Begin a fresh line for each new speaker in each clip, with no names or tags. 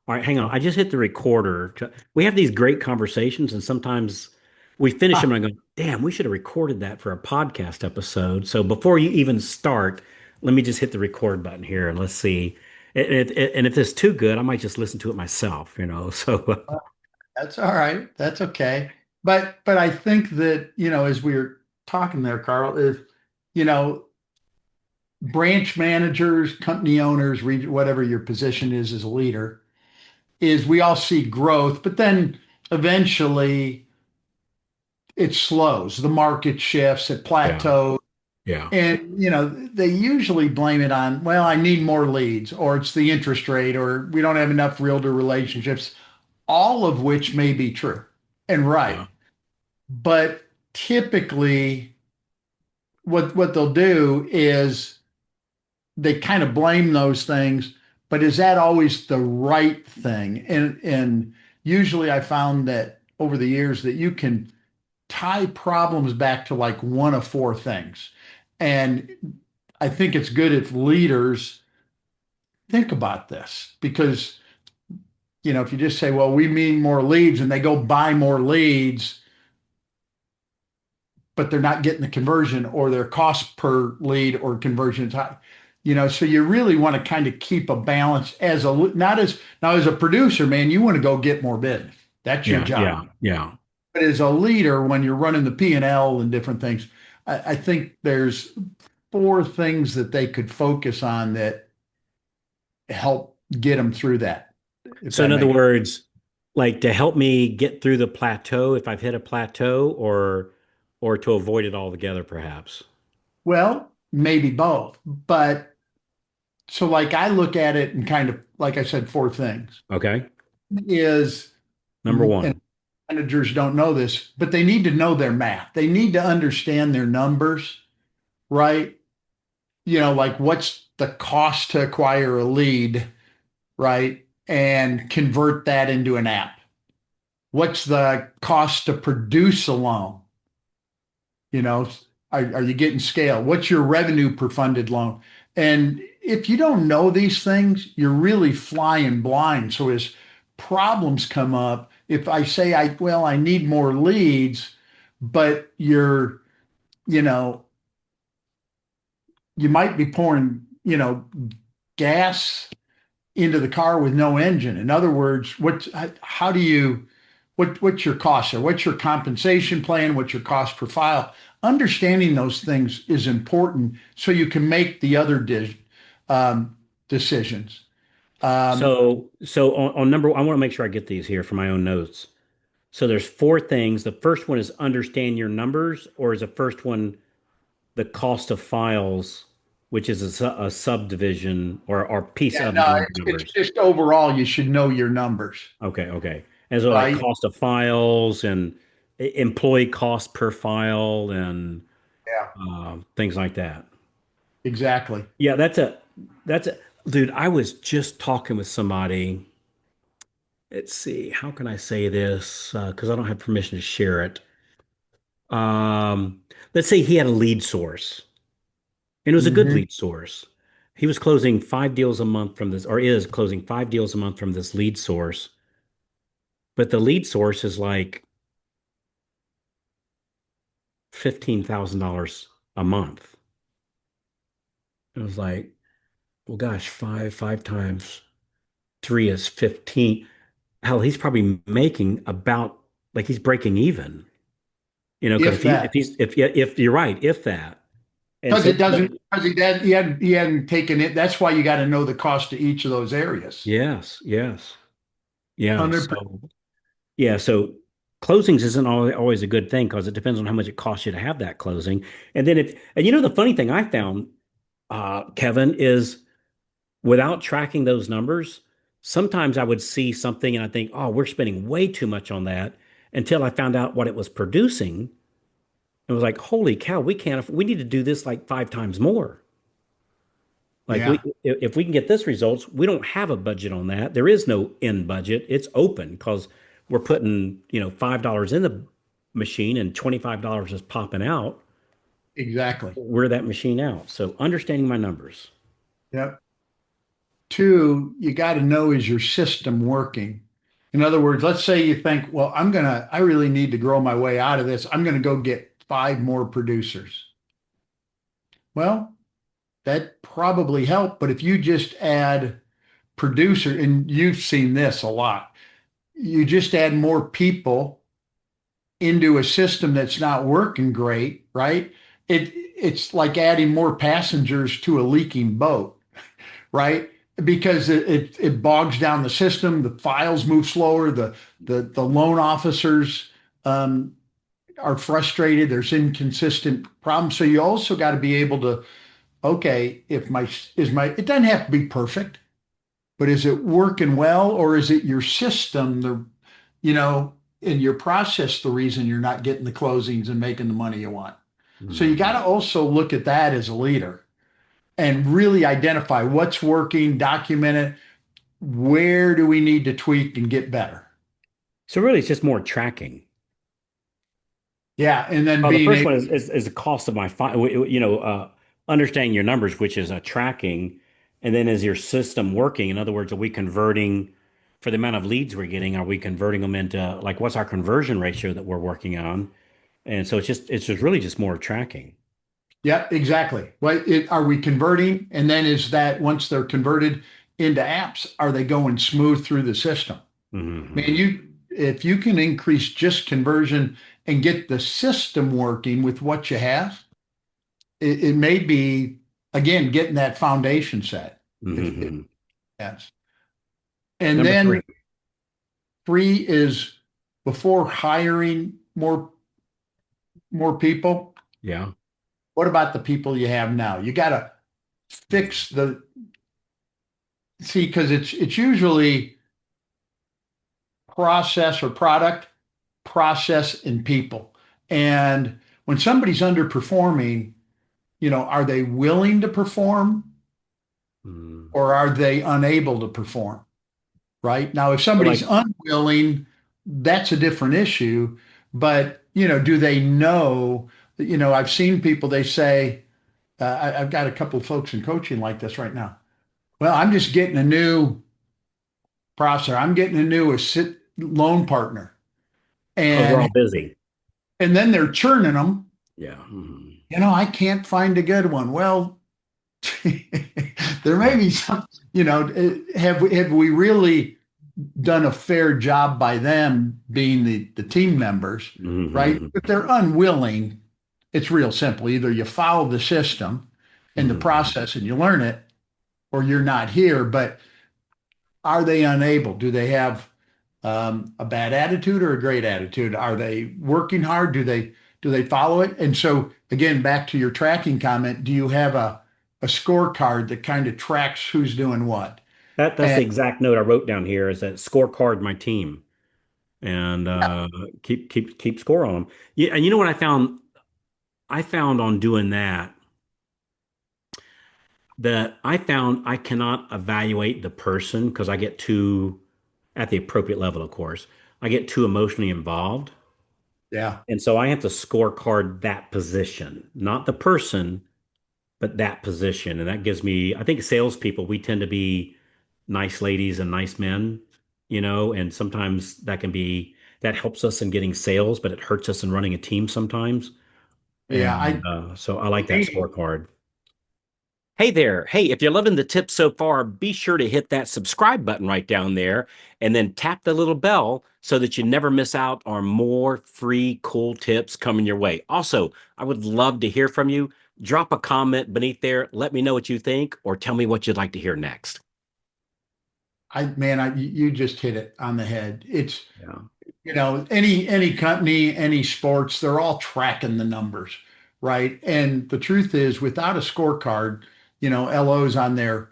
All right, hang on. I just hit the recorder. We have these great conversations, and sometimes we finish them
Ah,
and I go, damn, we should have recorded that for a podcast episode. So before you even start, let me just hit the record button here and let's see. And if it's too good, I might just listen to it myself, you know. So
that's all right. That's okay. But I think that, as we were talking there, Carl, is, you know, branch managers, company owners, whatever your position is as a leader, is we all see growth, but then eventually it slows. The market shifts, it
yeah,
plateaus.
yeah,
And, they usually blame it on, well, I need more leads, or it's the interest rate, or we don't have enough realtor relationships, all of which may be true and right.
yeah.
But typically, what they'll do is they kind of blame those things, but is that always the right thing? And usually I found that over the years that you can tie problems back to like one of four things. And I think it's good if leaders think about this because, if you just say, well, we need more leads and they go buy more leads, but they're not getting the conversion or their cost per lead or conversion is high. So you really want to kind of keep a balance as a not as now as a producer, man, you want to go get more business. That's your
Yeah,
job.
yeah, yeah.
But as a leader, when you're running the P&L and different things, I think there's four things that they could focus on that help get them through that, if
So in
that
other
makes.
words, like to help me get through the plateau if I've hit a plateau or to avoid it altogether, perhaps.
Well, maybe both. But so like I look at it and kind of like I said, four things
Okay.
is,
Number
and
one.
managers don't know this, but they need to know their math. They need to understand their numbers, right? Like what's the cost to acquire a lead, right? And convert that into an app. What's the cost to produce a loan? You know, are you getting scale? What's your revenue per funded loan? And if you don't know these things, you're really flying blind. So as problems come up, if I say I need more leads, but you know, you might be pouring, gas into the car with no engine. In other words, how do you what's your cost there? What's your compensation plan? What's your cost per file? Understanding those things is important so you can make the other um, decisions. Um,
So on number, I want to make sure I get these here for my own notes. So there's four things. The first one is understand your numbers, or is the first one the cost of files, which is a subdivision or piece
yeah,
of
no,
knowing the
it's
numbers?
just overall you should know your numbers,
Okay, okay. And so like
right?
cost of files and employee cost per file and
Yeah,
things like that.
exactly.
Yeah, that's a dude. I was just talking with somebody. Let's see, how can I say this? Because I don't have permission to share it. Let's say he had a lead source, and it was a good
Hmm.
lead source. He was closing 5 deals a month from this, or is closing 5 deals a month from this lead source. But the lead source is like $15,000 a month. It was like, well, gosh, five times three is 15. Hell, he's probably making about like he's breaking even. You know, because
If that,
if you're right, if that, and
because
so
it doesn't, because he hadn't taken it. That's why you got to know the cost to each of those areas.
yes, yes, yeah.
100%.
So closings isn't always a good thing because it depends on how much it costs you to have that closing. And then and you know the funny thing I found, Kevin, is without tracking those numbers, sometimes I would see something and I think, oh, we're spending way too much on that until I found out what it was producing. It was like, holy cow, we can't, we need to do this like 5 times more. Like
Yeah,
if we can get this results, we don't have a budget on that. There is no end budget. It's open because we're putting, $5 in the machine and $25 is popping out.
exactly.
We're that machine out. So understanding my numbers.
Yep. Two, you got to know, is your system working? In other words, let's say you think, well, I really need to grow my way out of this. I'm going to go get five more producers. Well, that probably helped. But if you just add producer, and you've seen this a lot, you just add more people into a system that's not working great, right? It's like adding more passengers to a leaking boat, right? Because it bogs down the system, the files move slower, the loan officers um, are frustrated, there's inconsistent problems. So you also got to be able to, okay, if my is my it doesn't have to be perfect, but is it working well, or is it your system, you know, in your process, the reason you're not getting the closings and making the money you want? So you got to
Mhm.
also look at that as a leader and really identify what's working, document it. Where do we need to tweak and get better?
So really, it's just more tracking.
Yeah, and then
Well, the
being
first
able,
one is the cost of my understanding your numbers, which is a tracking, and then is your system working? In other words, are we converting for the amount of leads we're getting? Are we converting them into like what's our conversion ratio that we're working on? And so it's just really just more tracking.
yeah, exactly. Are we converting? And then is that once they're converted into apps, are they going smooth through the system? Man,
Hmm.
if you can increase just conversion and get the system working with what you have, it may be again getting that foundation set. If
Hmm.
yes. And
Number three.
then three is before hiring more people,
Yeah.
what about the people you have now? You got to fix the see because it's usually process or product, process and people. And when somebody's underperforming, are they willing to perform
Mm.
or are they unable to perform? Right now, if
So
somebody's
like,
unwilling, that's a different issue. But do they know? I've seen people. They say, I've got a couple of folks in coaching like this right now. Well, I'm just getting a new processor. I'm getting a new loan partner,
because we're all
and
busy.
then they're churning them.
Yeah. Mhm.
I can't find a good one. Well, there may
Yeah.
be some. Have we really done a fair job by them being the team members, right?
Hmm.
If they're unwilling, it's real simple. Either you follow the system and the
Hmm.
process and you learn it, or you're not here. But are they unable? Do they have a bad attitude or a great attitude? Are they working hard? Do they follow it? And so again, back to your tracking comment, do you have a scorecard that kind of tracks who's doing what?
That's
And
the exact note I wrote down here is that scorecard my team and keep score on them. Yeah, and you know what I found? I found on doing that I found I cannot evaluate the person because I get too at the appropriate level, of course. I get too emotionally involved.
yeah,
And so I have to scorecard that position, not the person, but that position. And that gives me, I think salespeople, we tend to be nice ladies and nice men, and sometimes that helps us in getting sales, but it hurts us in running a team sometimes.
yeah.
And so I like that
Me,
scorecard. Hey there. Hey, if you're loving the tips so far, be sure to hit that subscribe button right down there and then tap the little bell so that you never miss out on more free, cool tips coming your way. Also, I would love to hear from you. Drop a comment beneath there. Let me know what you think or tell me what you'd like to hear next.
you just hit it on the head. It's
Yeah.
any company, any sports, they're all tracking the numbers, right? And the truth is, without a scorecard, LOs on their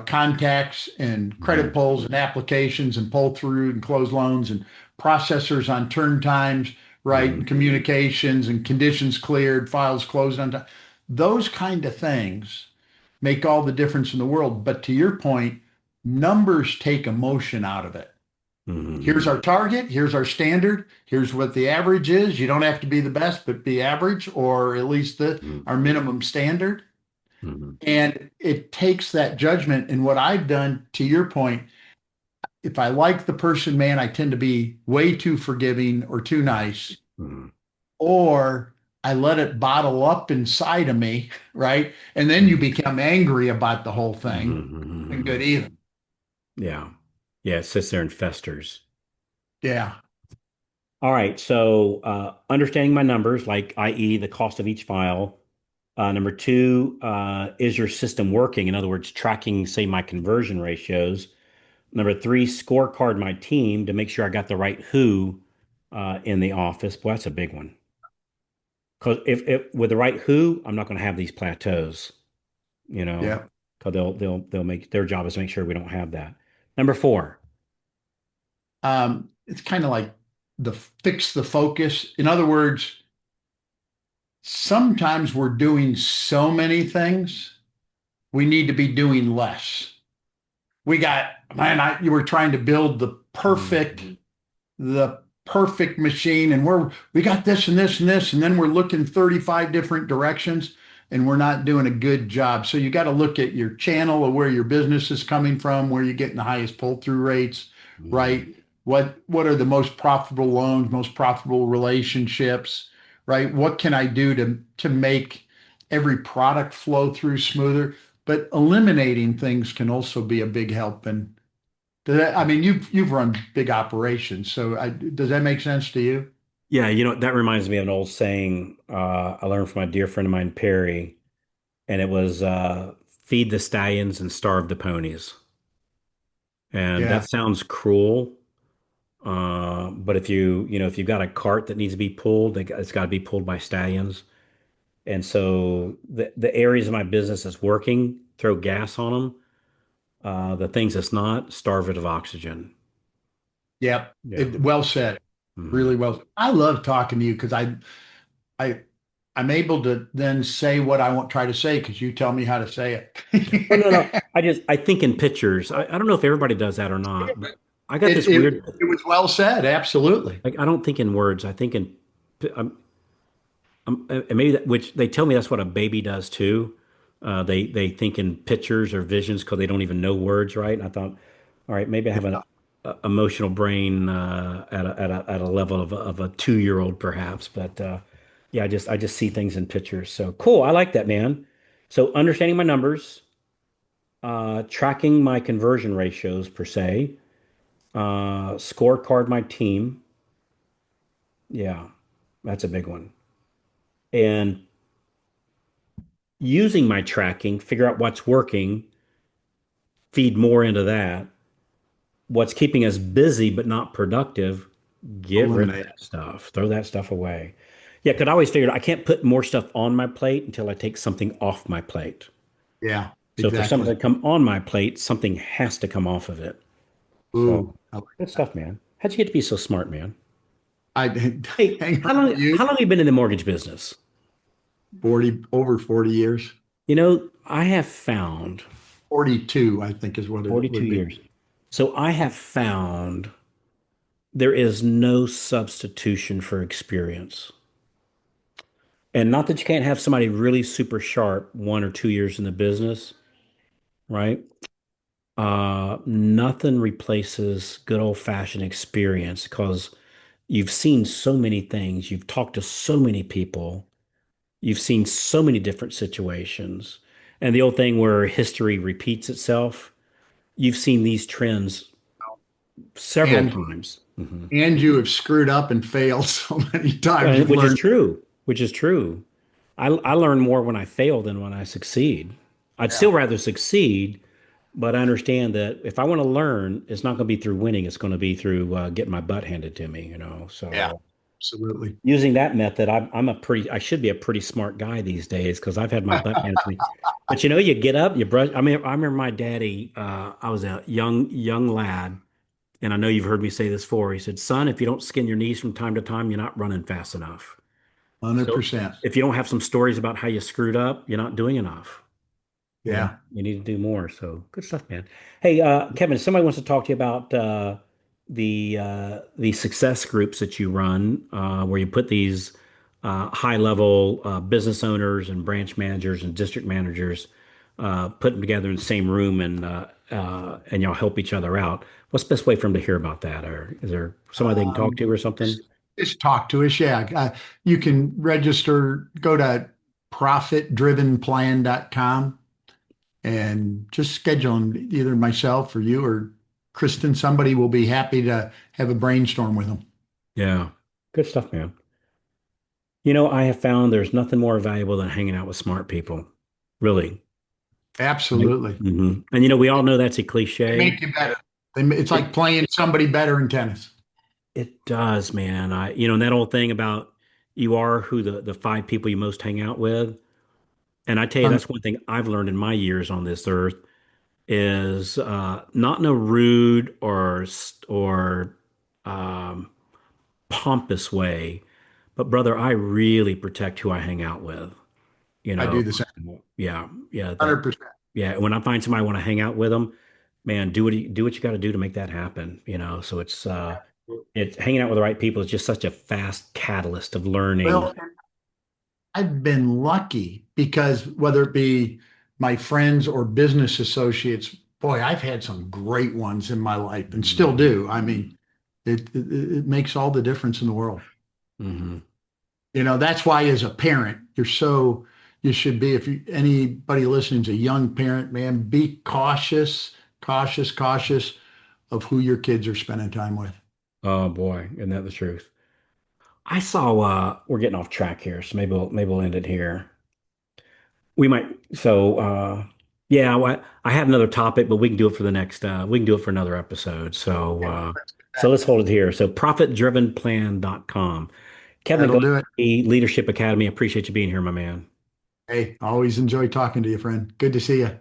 contacts and credit
Mhm.
pulls and applications and pull through and close loans and processors on turn times, right? And
Mhm.
communications and conditions cleared, files closed on time. Those kind of things make all the difference in the world. But to your point, numbers take emotion out of it. Here's
Mhm.
our target. Here's our standard. Here's what the average is. You don't have to be the best, but be average or at least our
Mhm.
minimum standard.
Mhm.
And it takes that judgment. And what I've done, to your point, if I like the person, man, I tend to be way too forgiving or too nice,
Mhm.
or I let it bottle up inside of me, right? And then you
Mhm.
become angry about the whole thing. And good
Mhm.
either.
Yeah. Yeah, it sits there and festers.
Yeah.
All right. So, understanding my numbers, like i.e. the cost of each file. Number two, is your system working? In other words, tracking, say, my conversion ratios. Number three, scorecard my team to make sure I got the right who in the office. Boy, that's a big one. Because if with the right who, I'm not going to have these plateaus, you know,
Yeah.
because they'll make their job is to make sure we don't have that. Number four.
It's kind of like the fix the focus. In other words, sometimes we're doing so many things, we need to be doing less. We got, man, you were trying to build
Mhm.
the perfect machine, and we got this and this and this, and then we're looking 35 different directions, and we're not doing a good job. So you got to look at your channel of where your business is coming from, where you're getting the highest pull-through rates,
Mhm.
right? What are the most profitable loans, most profitable relationships, right? What can I do to make every product flow through smoother? But eliminating things can also be a big help. And I mean, you've run big operations, so does that make sense to you?
Yeah, that reminds me of an old saying I learned from my dear friend of mine, Perry, and it was feed the stallions and starve the ponies. And
Yeah,
that sounds cruel, but if you've got a cart that needs to be pulled, it's got to be pulled by stallions. And so the areas of my business that's working, throw gas on them. The things that's not, starve it of oxygen.
yep.
Yeah.
Well said.
Mhm.
Really well. I love talking to you because I I'm able to then say what I want try to say because you tell me how to say
Oh no, no.
it.
I think in pictures. I don't know if everybody does that or not, but I got
It
this
it
weird,
it was well said. Absolutely.
like I don't think in words. I think in and maybe which they tell me that's what a baby does too. They think in pictures or visions because they don't even know words, right? And I thought, all right, maybe I have an emotional brain at a level of a 2 year old perhaps, but yeah, I just see things in pictures. So cool. I like that, man. So understanding my numbers, tracking my conversion ratios per se, scorecard my team. Yeah, that's a big one. And using my tracking, figure out what's working, feed more into that. What's keeping us busy but not productive, get rid of
Eliminate.
that stuff. Throw that stuff away. Yeah, because I always figured I can't put more stuff on my plate until I take something off my plate.
Yeah,
So for something
exactly.
to come on my plate, something has to come off of it. So
Ooh, I like
good
that.
stuff, man. How'd you get to be so smart, man?
I
Hey,
hang
how
around
long
you
how long have you been in the mortgage business?
40 over 40 years.
I have found
42, I think is what it
42
would be.
years. So I have found there is no substitution for experience. And not that you can't have somebody really super sharp 1 or 2 years in the business, right? Nothing replaces good old-fashioned experience because you've seen so many things, you've talked to so many people, you've seen so many different situations. And the old thing where history repeats itself, you've seen these trends several
And
times. Mhm.
and you have screwed up and failed so many times. You've
Which is
learned.
true, which is true. I learn more when I fail than when I succeed. I'd still
Yeah.
rather succeed, but I understand that if I want to learn, it's not going to be through winning. It's going to be through getting my butt handed to me.
Yeah,
So
absolutely.
using that method, I should be a pretty smart guy these days because I've had my butt handed to me. But you get up, you brush. I mean, I remember my daddy. I was a young lad, and I know you've heard me say this before. He said, "Son, if you don't skin your knees from time to time, you're not running fast enough." So
100%.
if you don't have some stories about how you screwed up, you're not doing enough.
Yeah.
You need to do more. So good stuff, man. Hey, Kevin, somebody wants to talk to you about the success groups that you run, where you put these high level business owners and branch managers and district managers put them together in the same room and y'all help each other out. What's the best way for them to hear about that? Or is there somebody they can talk
Um,
to or something?
just talk to us. Yeah. You can register, go to profitdrivenplan.com and just schedule them, either myself or you or Kristen. Somebody will be happy to have a brainstorm with them.
Yeah. Good stuff, man. I have found there's nothing more valuable than hanging out with smart people. Really. Right?
Absolutely.
And we all know that's a
They
cliche.
make you better. It's
It
like playing somebody better in tennis.
it does, man. And that old thing about you are who the five people you most hang out with. And I tell you,
Um,
that's one thing I've learned in my years on this earth is not in a rude or um, pompous way, but brother, I really protect who I hang out with. You
I
know,
do the same.
yeah, yeah, that
100%.
yeah. When I find somebody I want to hang out with them, man, do what you got to do to make that happen. So it's hanging out with the right people is just such a fast catalyst of learning.
Well, I've been lucky because whether it be my friends or business associates, boy, I've had some great ones in my life and still do. I mean, it makes all the difference in the world.
Hmm.
That's why as a parent, you should be, if anybody listening is a young parent, man, be cautious, cautious, cautious of who your kids are spending time with.
Oh boy, isn't that the truth? I saw we're getting off track here, so maybe we'll end it here. We might so yeah, I had another topic, but we can do it for the next we can do it for another episode. So let's hold it here. So profitdrivenplan.com. Kevin
That'll do it.
Gillespie, Leadership Academy. I appreciate you being here, my man.
Hey, always enjoy talking to you, friend. Good to see you.